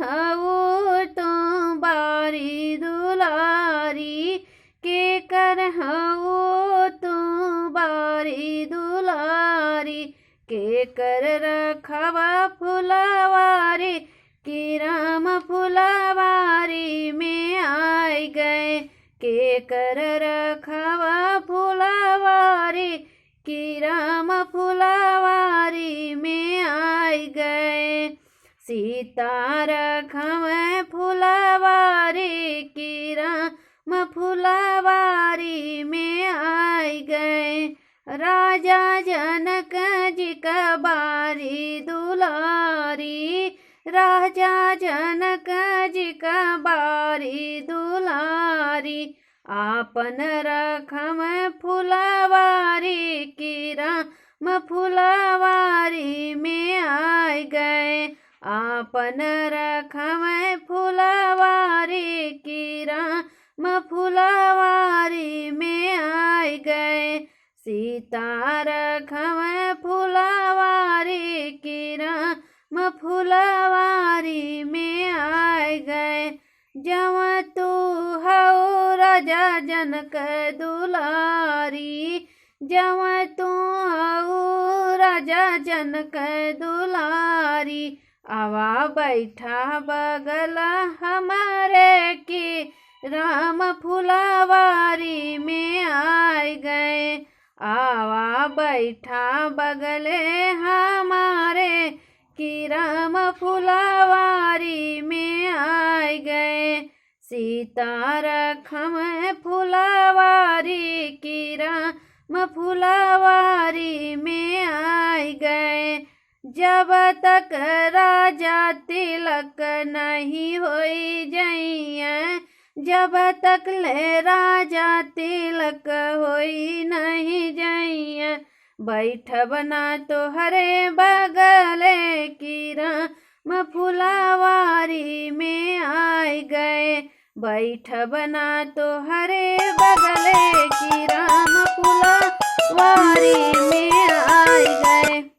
हऊ तू बारी दुलारी, के कर हऊ तू बारी दुलारी, के कर रखवा फुलवारी, कि राम फुलवारी में आए गए, के कर रखवा फुलवारी, कि राम फुलवारी में आए गए। सीता रखवे फुलवारी, कि राम फुलवारी में आए गए। राजा जनक जी का बारी दुलारी, राजा जनक जी का बारी दुलारी, आपन रखम फुलवारी, कि राम फुलवारी में आए गए। आपन रखम फुलवारी, कि राम फुलवारी में आए गए। सीता रखम फुलवारी, कि राम फुलवारी में आए गए। जव तू हऊ राजा जनक दुलारी, जव तू हऊ राजा जनक दुलारी, आवा बैठा बगल हमारे, कि राम फुलवारी में आए गए। आवा बैठा बगले हमारे, कि राम फुलवारी में आए गए। सीता रखम फुलवारी, कि राम फुलवारी में आए गए। जब तक राजा तिलक नहीं होई जइया, जब तक ले राजा तिलक होई नहीं जइया, बैठ बना तो हरे बगले, कि राम फुलवारी में आए गए। बैठ बना तो हरे बगले, कि राम फुलवारी में आए गए।